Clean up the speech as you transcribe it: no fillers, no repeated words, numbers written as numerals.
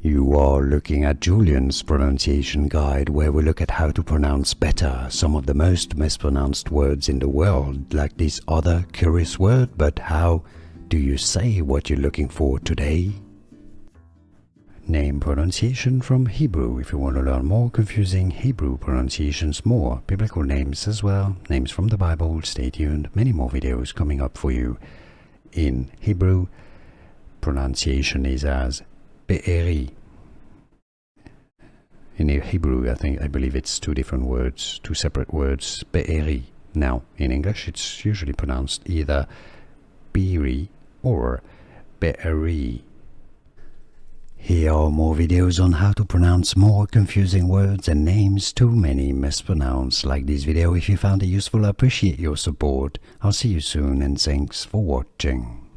You are looking at Julian's pronunciation guide, where we look at how to pronounce better some of the most mispronounced words in the world, like this other curious word. But how do you say what you're looking for today? Name pronunciation from Hebrew. If you want to learn more confusing Hebrew pronunciations, more biblical names as well, names from the Bible, stay tuned. Many more videos coming up for you. In Hebrew, pronunciation is as Beeri. In Hebrew, I believe it's two different words, two separate words, Beeri. Now, in English, it's usually pronounced either Beeri or Beeri. Here are more videos on how to pronounce more confusing words and names too many mispronounced. Like this video if you found it useful. I appreciate your support. I'll see you soon and thanks for watching.